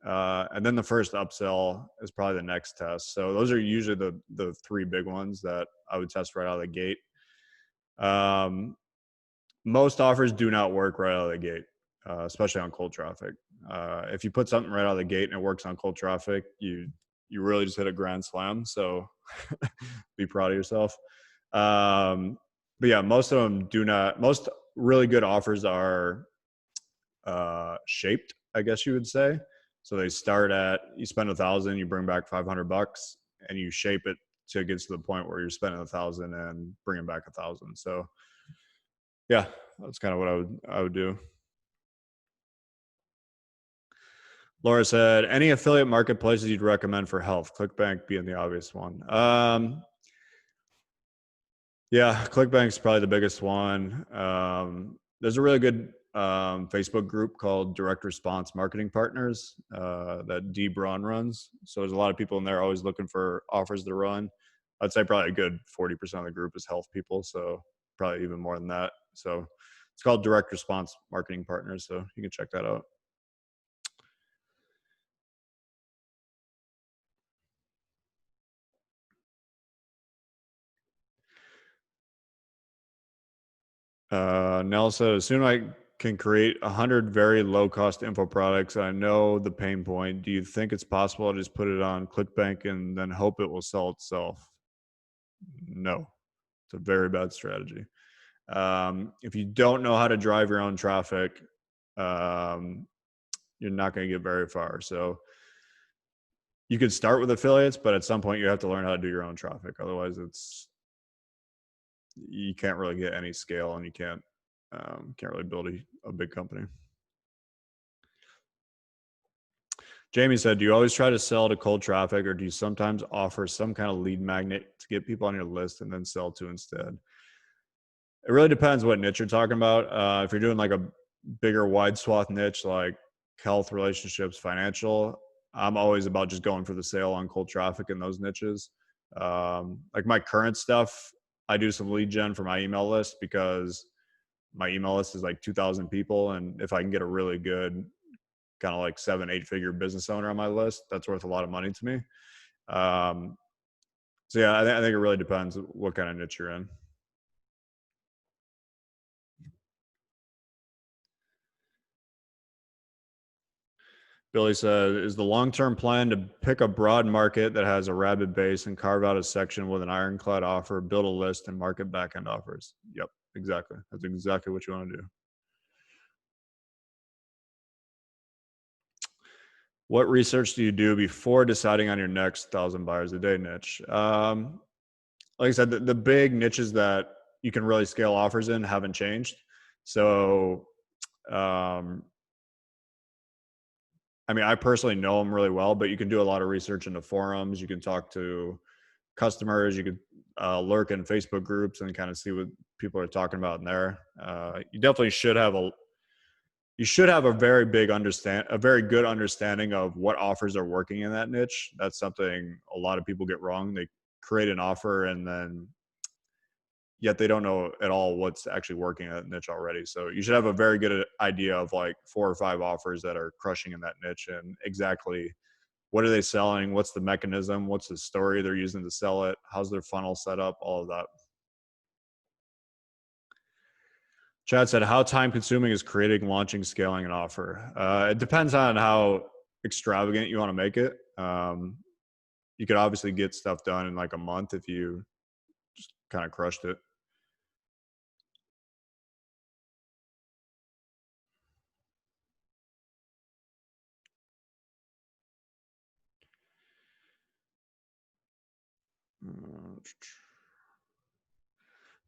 And then the first upsell is probably the next test. So those are usually the 3 big ones that I would test right out of the gate. Most offers do not work right out of the gate, especially on cold traffic. If you put something right out of the gate and it works on cold traffic, you really just hit a grand slam. So be proud of yourself. But yeah, most of them do not. Most really good offers are shaped, I guess you would say. So they start at, you spend $1,000, you bring back $500, and you shape it to get to the point where you're spending $1,000 and bringing back $1,000. So yeah, that's kind of what I would do. Laura said, any affiliate marketplaces you'd recommend for health? ClickBank being the obvious one. Yeah, ClickBank's probably the biggest one. There's a really good Facebook group called Direct Response Marketing Partners that Dee Braun runs. So there's a lot of people in there always looking for offers to run. I'd say probably a good 40% of the group is health people, so probably even more than that. So it's called Direct Response Marketing Partners, so you can check that out. Nell said, as soon as I can create 100 very low-cost info products. I know the pain point. Do you think it's possible to just put it on ClickBank and then hope it will sell itself? No, it's a very bad strategy. If you don't know how to drive your own traffic, you're not going to get very far. So you could start with affiliates, but at some point you have to learn how to do your own traffic. Otherwise, you can't really get any scale, and you can't really build a big company. Jamie said, do you always try to sell to cold traffic, or do you sometimes offer some kind of lead magnet to get people on your list and then sell to instead? It really depends what niche you're talking about. If you're doing like a bigger wide swath niche like health, relationships, financial, I'm always about just going for the sale on cold traffic in those niches. Like my current stuff, I do some lead gen for my email list because my email list is like 2,000 people. And if I can get a really good kind of like 7-8 figure business owner on my list, that's worth a lot of money to me. So yeah, I think it really depends what kind of niche you're in. Billy said, is the long-term plan to pick a broad market that has a rabid base and carve out a section with an ironclad offer, build a list, and market back-end offers? Yep, exactly. That's exactly what you want to do. What research do you do before deciding on your next 1,000 buyers a day niche? Like I said, the big niches that you can really scale offers in haven't changed. So, I mean, I personally know them really well, but you can do a lot of research into forums. You can talk to customers. You could lurk in Facebook groups and kind of see what people are talking about in there. You definitely should have a very good understanding of what offers are working in that niche. That's something a lot of people get wrong. They create an offer and then yet they don't know at all what's actually working in that niche already. So you should have a very good idea of like 4 or 5 offers that are crushing in that niche and exactly what are they selling, what's the mechanism, what's the story they're using to sell it, how's their funnel set up, all of that. Chad said, how time consuming is creating, launching, scaling an offer? It depends on how extravagant you want to make it. You could obviously get stuff done in like a month if you just kind of crushed it.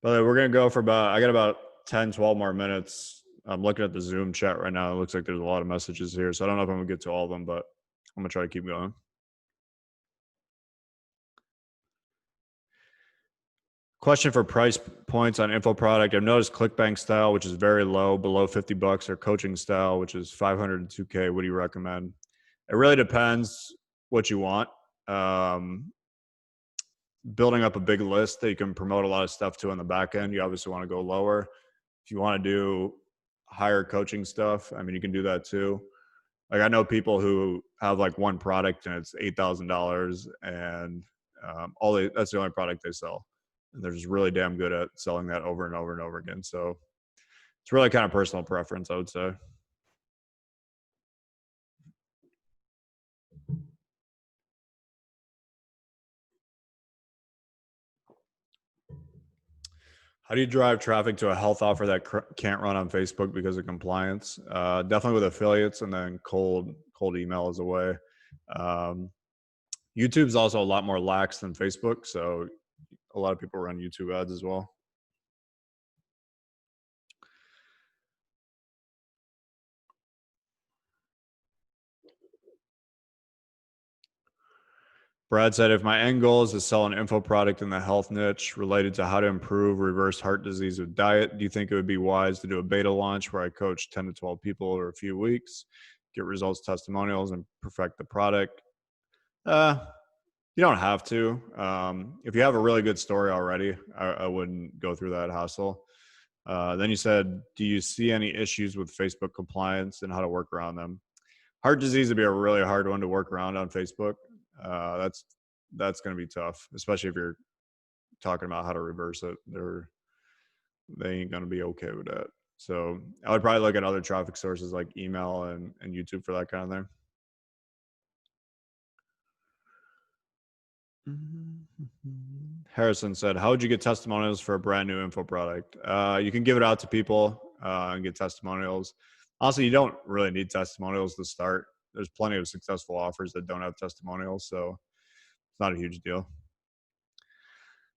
But we're going to go for I got about 10, 12 more minutes. I'm looking at the Zoom chat right now. It looks like there's a lot of messages here. So I don't know if I'm going to get to all of them, but I'm going to try to keep going. Question for price points on info product. I've noticed ClickBank style, which is very low, below $50, or coaching style, which is 500 to 2K. What do you recommend? It really depends what you want. Building up a big list that you can promote a lot of stuff to on the back end, you obviously want to go lower. If you want to do higher coaching stuff, I mean, you can do that too. Like I know people who have like one product and it's $8,000 and that's the only product they sell. And they're just really damn good at selling that over and over and over again. So it's really kind of personal preference, I would say. How do you drive traffic to a health offer that can't run on Facebook because of compliance? Definitely with affiliates, and then cold email is a way. YouTube's also a lot more lax than Facebook, so a lot of people run YouTube ads as well. Brad said, if my end goal is to sell an info product in the health niche related to how to improve reverse heart disease with diet, do you think it would be wise to do a beta launch where I coach 10 to 12 people over a few weeks, get results, testimonials, and perfect the product? You don't have to. If you have a really good story already, I wouldn't go through that hassle. Then you said, do you see any issues with Facebook compliance and how to work around them? Heart disease would be a really hard one to work around on Facebook. That's going to be tough, especially if you're talking about how to reverse it. They ain't going to be okay with that. So I would probably look at other traffic sources like email and YouTube for that kind of thing. Harrison said, how would you get testimonials for a brand new info product? You can give it out to people and get testimonials. Honestly, you don't really need testimonials to start. There's plenty of successful offers that don't have testimonials, so it's not a huge deal.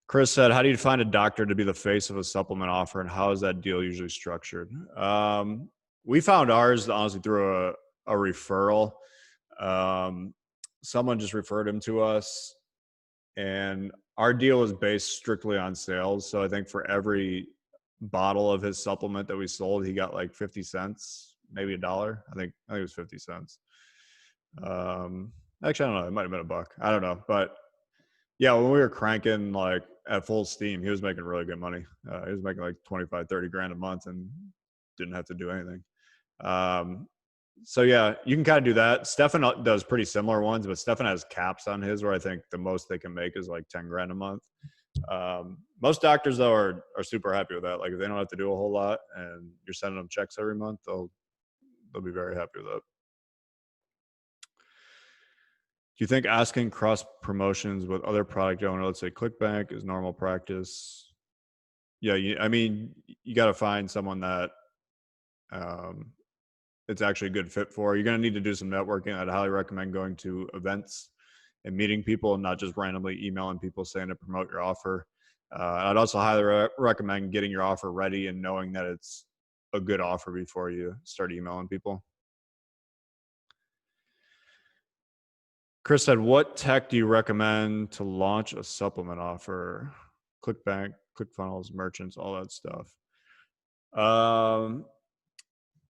Chris said, how do you find a doctor to be the face of a supplement offer, and how is that deal usually structured? We found ours honestly through a referral. Someone just referred him to us, and our deal is based strictly on sales. So I think for every bottle of his supplement that we sold, he got like 50 cents, maybe $1. I think it was 50 cents. Actually, I don't know. It might've been $1. I don't know. But yeah, when we were cranking like at full steam, he was making really good money. He was making like 25, 30 grand a month and didn't have to do anything. So yeah, you can kind of do that. Stefan does pretty similar ones, but Stefan has caps on his where I think the most they can make is like 10 grand a month. Most doctors though are super happy with that. Like if they don't have to do a whole lot and you're sending them checks every month, they'll be very happy with that. Do you think asking cross promotions with other product owner, let's say ClickBank, is normal practice? Yeah, I mean, you got to find someone that it's actually a good fit for. You're going to need to do some networking. I'd highly recommend going to events and meeting people and not just randomly emailing people saying to promote your offer. I'd also highly recommend getting your offer ready and knowing that it's a good offer before you start emailing people. Chris said, what tech do you recommend to launch a supplement offer? ClickBank, ClickFunnels, merchants, all that stuff. I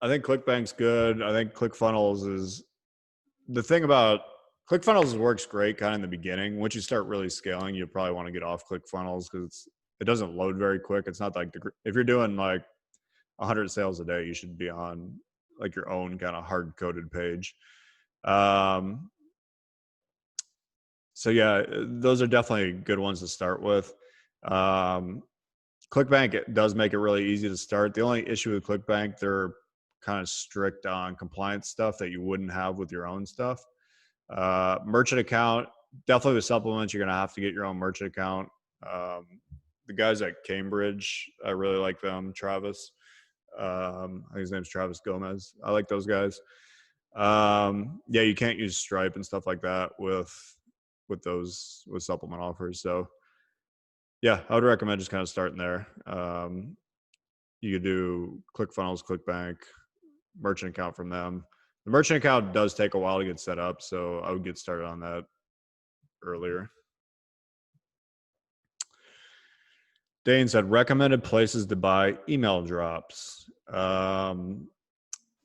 think ClickBank's good. I think ClickFunnels is the thing about ClickFunnels works great kind of in the beginning. Once you start really scaling, you probably want to get off ClickFunnels because it doesn't load very quick. It's not like if you're doing like 100 sales a day, you should be on like your own kind of hard coded page. So yeah, those are definitely good ones to start with. ClickBank, it does make it really easy to start. The only issue with ClickBank, they're kind of strict on compliance stuff that you wouldn't have with your own stuff. Merchant account, definitely with supplements, you're going to have to get your own merchant account. The guys at Cambridge, I really like them. Travis, I think his name's Travis Gomez. I like those guys. Yeah, you can't use Stripe and stuff like that with supplement offers. So yeah, I would recommend just kind of starting there. You could do ClickFunnels, ClickBank, merchant account from them. The merchant account does take a while to get set up, so I would get started on that earlier. Dane said, recommended places to buy email drops.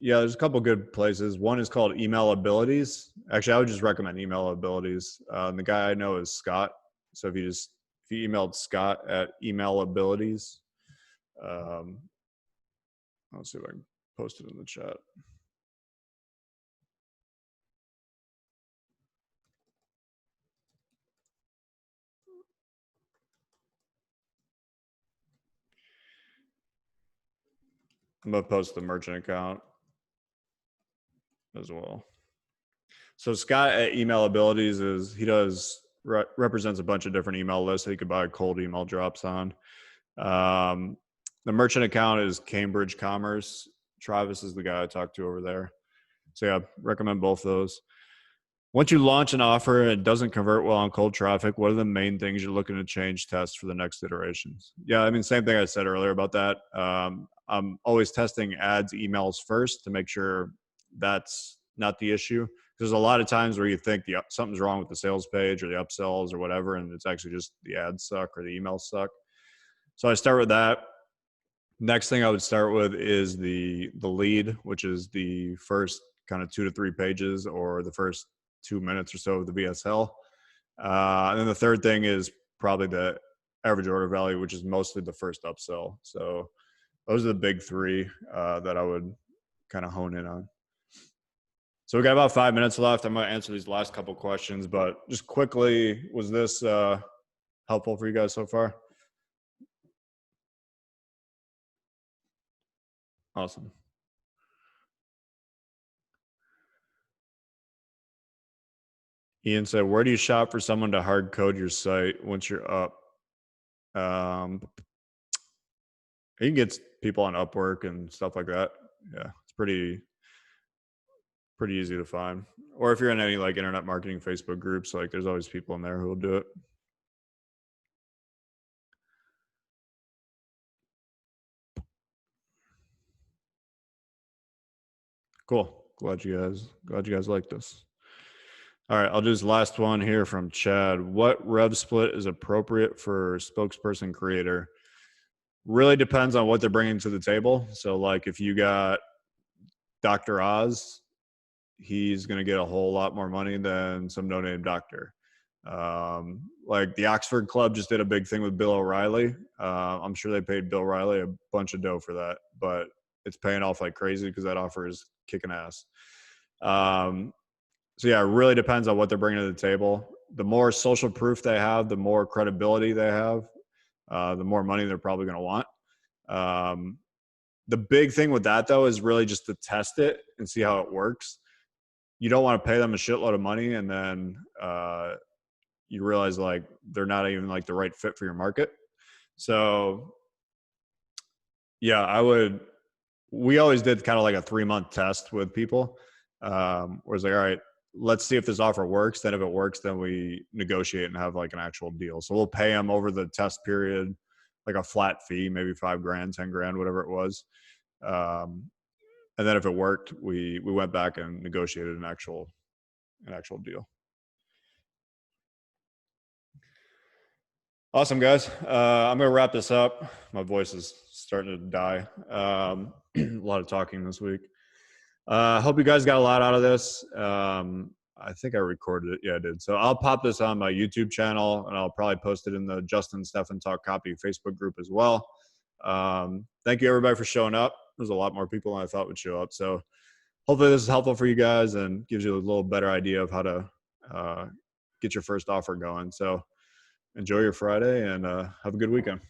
Yeah, there's a couple good places. One is called Email Abilities. Actually, I would just recommend Email Abilities. The guy I know is Scott. So if you emailed Scott at Email Abilities, let's see if I can post it in the chat. I'm going to post the merchant account as well. So Scott at Email Abilities represents a bunch of different email lists that you could buy cold email drops on. The merchant account is Cambridge Commerce. Travis is the guy I talked to over there. So yeah, recommend both those. Once you launch an offer and it doesn't convert well on cold traffic, what are the main things you're looking to change, test for the next iterations? Yeah, I mean, same thing I said earlier about that. I'm always testing ads, emails first to make sure that's not the issue. There's a lot of times where you think something's wrong with the sales page or the upsells or whatever, and it's actually just the ads suck or the emails suck. So I start with that. Next thing I would start with is the lead, which is the first kind of 2 to 3 pages or the first 2 minutes or so of the VSL. And then the third thing is probably the average order value, which is mostly the first upsell. So those are the big 3 that I would kind of hone in on. So we got about 5 minutes left. I'm going to answer these last couple questions, but just quickly, was this helpful for you guys so far? Awesome. Ian said, where do you shop for someone to hard code your site once you're up? You can get people on Upwork and stuff like that. Yeah, it's pretty easy to find. Or if you're in any like internet marketing Facebook groups, like there's always people in there who will do it. Cool. Glad you guys like this. All right, I'll do this last one here from Chad. What rev split is appropriate for spokesperson creator? Really depends on what they're bringing to the table. So like if you got Dr. Oz, he's going to get a whole lot more money than some no-name doctor. Like the Oxford Club just did a big thing with Bill O'Reilly. I'm sure they paid Bill O'Reilly a bunch of dough for that, but it's paying off like crazy because that offer is kicking ass. So yeah, it really depends on what they're bringing to the table. The more social proof they have, the more credibility they have, the more money they're probably going to want. The big thing with that though is really just to test it and see how it works. You don't want to pay them a shitload of money and then you realize like they're not even like the right fit for your market. So yeah, we always did kind of like a 3-month test with people. Where it's like, all right, let's see if this offer works. Then if it works, then we negotiate and have like an actual deal. So we'll pay them over the test period, like a flat fee, maybe $5,000, $10,000, whatever it was. And then if it worked, we went back and negotiated an actual deal. Awesome, guys. I'm going to wrap this up. My voice is starting to die. A lot of talking this week. Hope you guys got a lot out of this. I think I recorded it. Yeah, I did. So I'll pop this on my YouTube channel and I'll probably post it in the Justin Stefan Talk Copy Facebook group as well. Thank you everybody for showing up. There's a lot more people than I thought would show up. So hopefully this is helpful for you guys and gives you a little better idea of how to get your first offer going. So enjoy your Friday and have a good weekend.